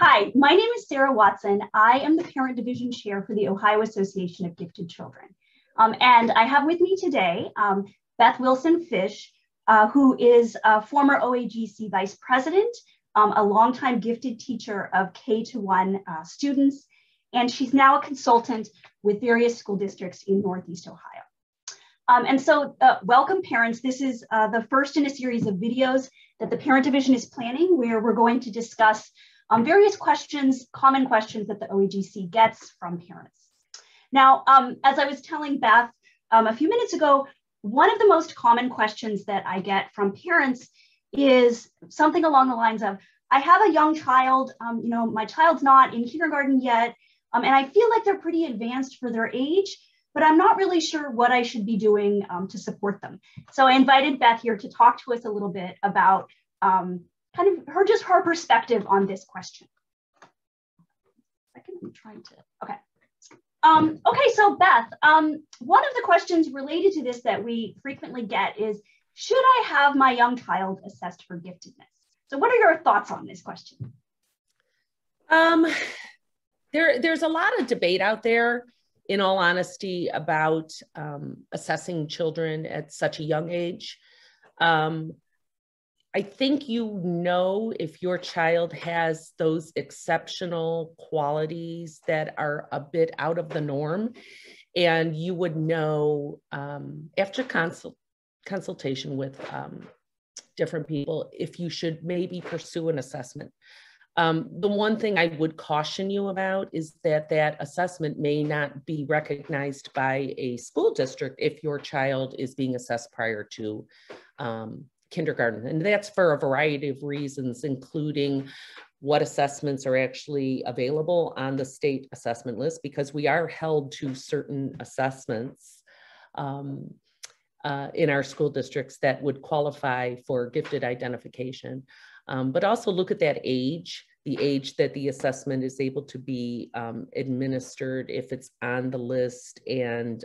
Hi, my name is Sara Watson. I am the Parent Division Chair for the Ohio Association of Gifted Children. And I have with me today Beth Wilson-Fish, who is a former OAGC Vice President, a longtime gifted teacher of K-1 students, and she's now a consultant with various school districts in Northeast Ohio. Welcome parents. This is the first in a series of videos that the Parent Division is planning, where we're going to discuss various questions, common questions that the OAGC gets from parents. Now, as I was telling Beth a few minutes ago, one of the most common questions that I get from parents is something along the lines of, I have a young child, my child's not in kindergarten yet, and I feel like they're pretty advanced for their age, but I'm not really sure what I should be doing to support them. So I invited Beth here to talk to us a little bit about her perspective on this question. So Beth, one of the questions related to this that we frequently get is, should I have my young child assessed for giftedness? So what are your thoughts on this question? There's a lot of debate out there, in all honesty, about assessing children at such a young age. I think if your child has those exceptional qualities that are a bit out of the norm, and you would know after consultation with different people if you should maybe pursue an assessment. The one thing I would caution you about is that assessment may not be recognized by a school district if your child is being assessed prior to kindergarten. And that's for a variety of reasons, including what assessments are actually available on the state assessment list, because we are held to certain assessments in our school districts that would qualify for gifted identification. But also look at that age, the age that the assessment is able to be administered, if it's on the list, and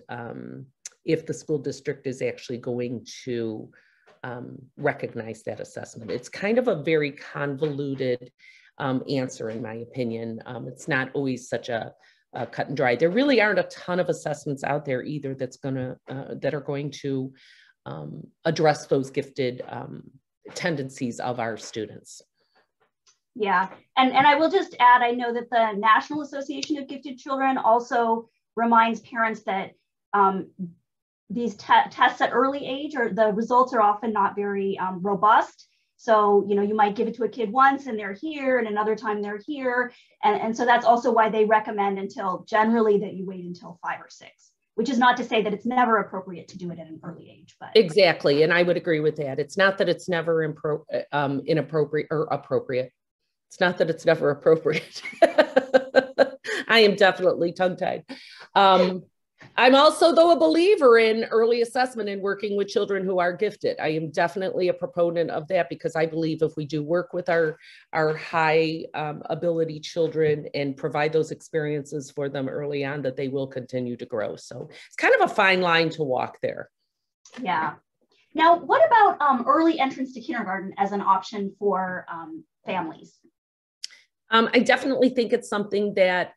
if the school district is actually going to recognize that assessment. It's kind of a very convoluted answer, in my opinion. It's not always such a cut and dry. There really aren't a ton of assessments out there either that are going to address those gifted tendencies of our students. Yeah, and I will just add, I know that the National Association of Gifted Children also reminds parents that these tests at early age, or the results are often not very robust. So, you might give it to a kid once and they're here, and another time they're here. And so that's also why they recommend generally that you wait until 5 or 6, which is not to say that it's never appropriate to do it at an early age. But exactly, and I would agree with that. It's not that it's never inappropriate or appropriate. It's not that it's never appropriate. I am definitely tongue-tied. I'm also, though, a believer in early assessment and working with children who are gifted. I am definitely a proponent of that, because I believe if we do work with our high ability children and provide those experiences for them early on, that they will continue to grow. So it's kind of a fine line to walk there. Yeah. Now, what about early entrance to kindergarten as an option for families? I definitely think it's something that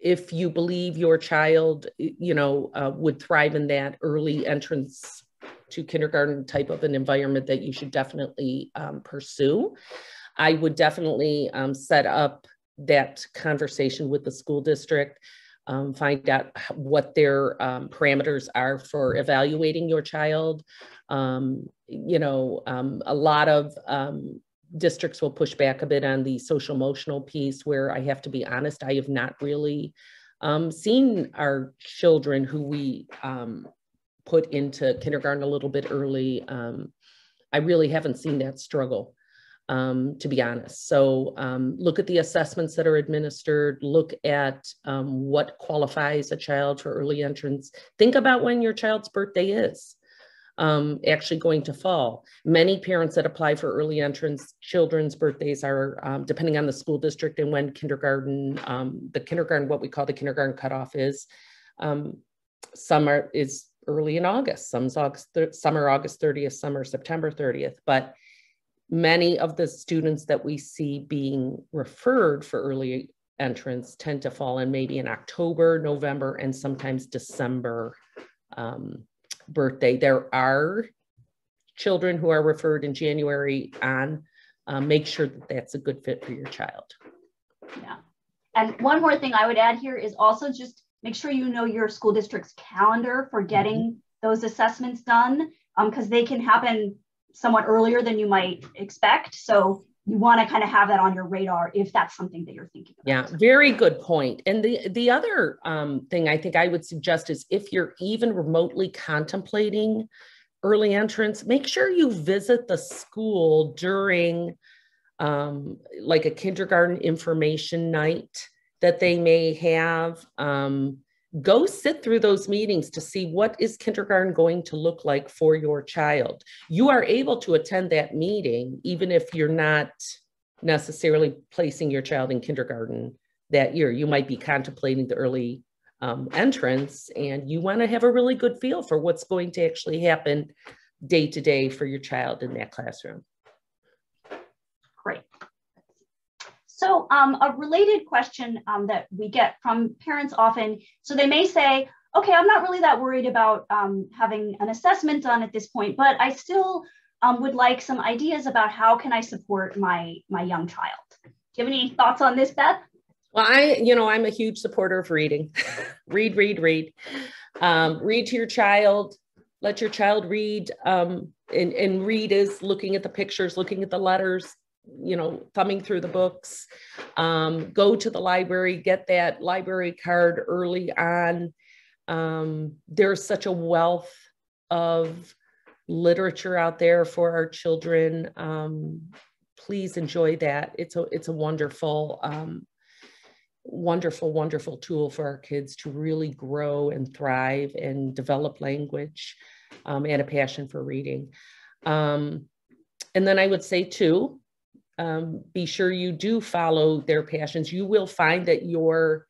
if you believe your child, would thrive in that early entrance to kindergarten type of an environment, that you should definitely pursue. I would definitely set up that conversation with the school district, find out what their parameters are for evaluating your child. A lot of districts will push back a bit on the social emotional piece, where I have to be honest, I have not really seen our children who we put into kindergarten a little bit early. I really haven't seen that struggle, to be honest. So look at the assessments that are administered, look at what qualifies a child for early entrance. Think about when your child's birthday is. Actually going to fall. Many parents that apply for early entrance, children's birthdays are, depending on the school district and when kindergarten, what we call the kindergarten cutoff is, is early in August, some are August 30th, some are September 30th, but Many of the students that we see being referred for early entrance tend to fall in maybe in October, November, and sometimes December birthday. There are children who are referred in January on. Make sure that that's a good fit for your child. Yeah. And one more thing I would add here is also just make sure you know your school district's calendar for getting those assessments done, because they can happen somewhat earlier than you might expect. So you want to kind of have that on your radar if that's something that you're thinking about. Yeah, very good point. And the other thing I think I would suggest is if you're even remotely contemplating early entrance, make sure you visit the school during like a kindergarten information night that they may have. Go sit through those meetings to see what is kindergarten going to look like for your child. You are able to attend that meeting, even if you're not necessarily placing your child in kindergarten that year. You might be contemplating the early entrance, and you want to have a really good feel for what's going to actually happen day to day for your child in that classroom. Great. So a related question that we get from parents often, so they may say, okay, I'm not really that worried about having an assessment done at this point, but I still would like some ideas about how can I support my young child. Do you have any thoughts on this, Beth? Well, I'm a huge supporter of reading. Read. Read to your child. Let your child read. And read is looking at the pictures, looking at the letters, thumbing through the books. Go to the library, get that library card early on. There's such a wealth of literature out there for our children. Please enjoy that. It's a wonderful, wonderful tool for our kids to really grow and thrive and develop language and a passion for reading. And then I would say too, be sure you do follow their passions. You will find that your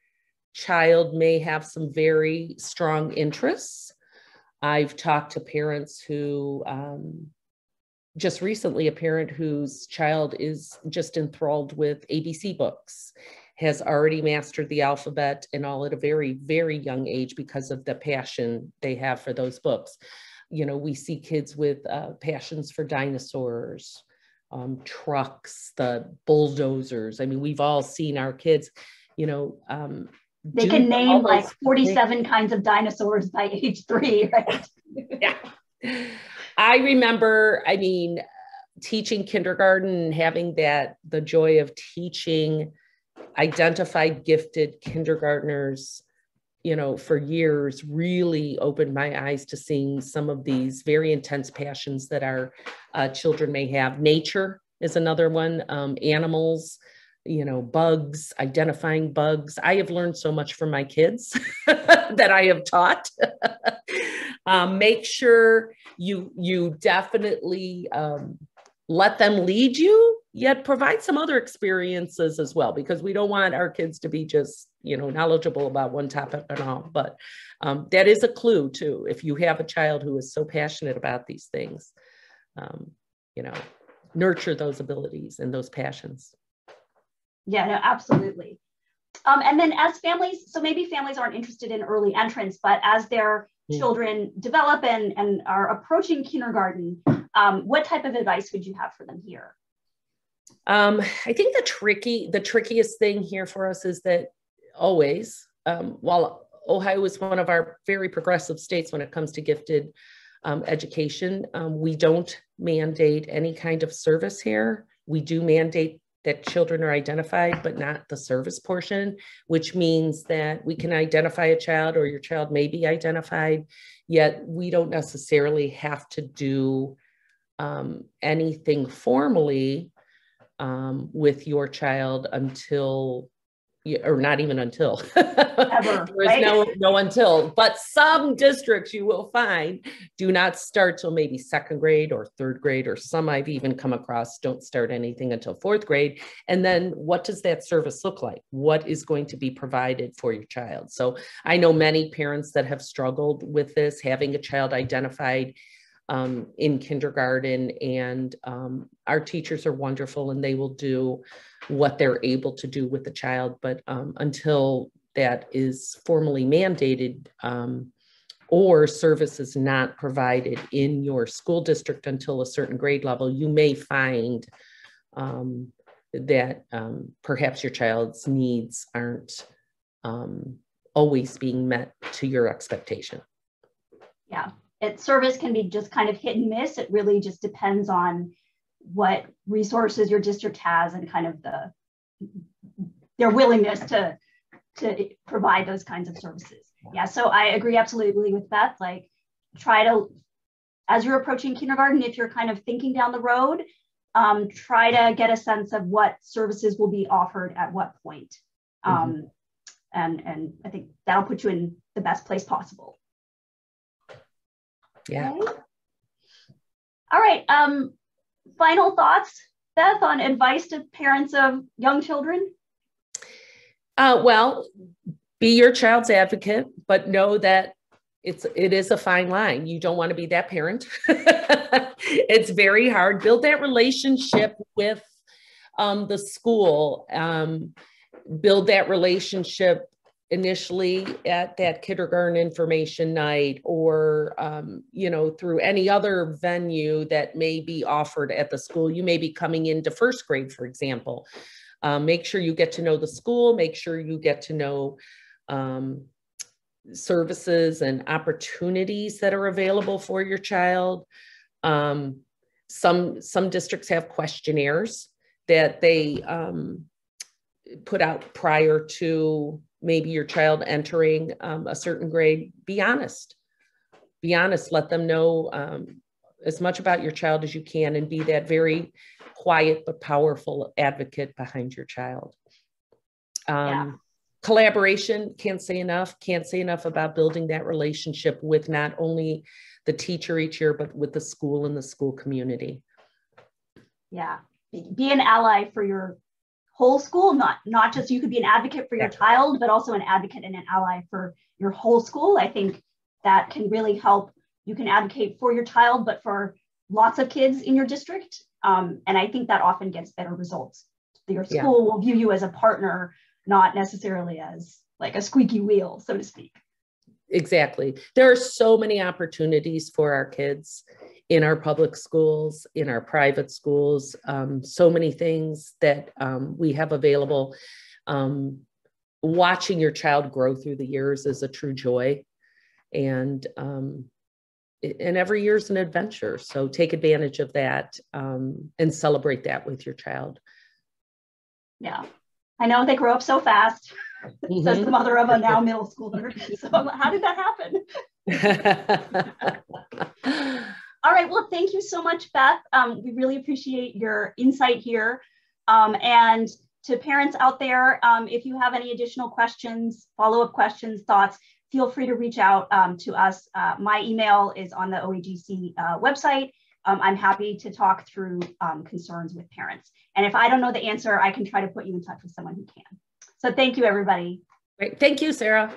child may have some very strong interests. I've talked to parents who, just recently, a parent whose child is just enthralled with ABC books, has already mastered the alphabet and all at a very, very young age because of the passion they have for those books. We see kids with passions for dinosaurs, trucks, the bulldozers. I mean, we've all seen our kids, they can name like 47 kinds of dinosaurs by age 3, right? Yeah. I remember, teaching kindergarten and having the joy of teaching identified gifted kindergartners, for years, really opened my eyes to seeing some of these very intense passions that our children may have. Nature is another one, animals, bugs, identifying bugs. I have learned so much from my kids that I have taught. Make sure you definitely let them lead you, yet provide some other experiences as well, because we don't want our kids to be just, knowledgeable about one topic and all. But that is a clue too. If you have a child who is so passionate about these things, nurture those abilities and those passions. Yeah, no, absolutely. And then as families, so maybe families aren't interested in early entrance, but as their children develop and are approaching kindergarten, what type of advice would you have for them here? I think the trickiest thing here for us is that always, while Ohio is one of our very progressive states when it comes to gifted education, we don't mandate any kind of service here. We do mandate that children are identified, but not the service portion, which means that we can identify a child or your child may be identified, yet we don't necessarily have to do anything formally with your child until, or not even until. Ever, There is no until, but some districts you will find do not start till maybe second grade or third grade, or some I've even come across don't start anything until fourth grade. And then what does that service look like? What is going to be provided for your child? So I know many parents that have struggled with this, having a child identified in kindergarten, and our teachers are wonderful and they will do what they're able to do with the child. But until that is formally mandated, or service is not provided in your school district until a certain grade level, you may find that perhaps your child's needs aren't always being met to your expectation. Yeah, service can be just kind of hit and miss. It really just depends on what resources your district has and kind of their willingness to provide those kinds of services. Yeah, so I agree absolutely with Beth. Like, try to, as you're approaching kindergarten, if you're kind of thinking down the road, try to get a sense of what services will be offered at what point. And I think that'll put you in the best place possible. Yeah. Okay. All right. Final thoughts, Beth, on advice to parents of young children? Well, be your child's advocate, but know that it is a fine line. You don't want to be that parent. It's very hard. Build that relationship with the school. Build that relationship initially at that kindergarten information night, or through any other venue that may be offered at the school. You may be coming into first grade, for example. Make sure you get to know the school. Make sure you get to know services and opportunities that are available for your child. Some districts have questionnaires that they put out prior to maybe your child entering a certain grade. Be honest. Be honest. Let them know as much about your child as you can, and be that very quiet but powerful advocate behind your child. Collaboration, can't say enough about building that relationship with not only the teacher each year, but with the school and the school community. Yeah, be an ally for your whole school, not just, you could be an advocate for your child, but also an advocate and an ally for your whole school. I think that can really help. You can advocate for your child, but for lots of kids in your district. And I think that often gets better results. Your school will view you as a partner, not necessarily as like a squeaky wheel, so to speak. Exactly. There are so many opportunities for our kids in our public schools, in our private schools, so many things that we have available. Watching your child grow through the years is a true joy. And every year is an adventure. So take advantage of that and celebrate that with your child. Yeah. I know they grow up so fast, says the mother of a now middle schooler. So how did that happen? All right. Well, thank you so much, Beth. We really appreciate your insight here. And to parents out there, if you have any additional questions, follow-up questions, thoughts, feel free to reach out to us. My email is on the OAGC website. I'm happy to talk through concerns with parents. And if I don't know the answer, I can try to put you in touch with someone who can. So thank you, everybody. Great. Thank you, Sarah.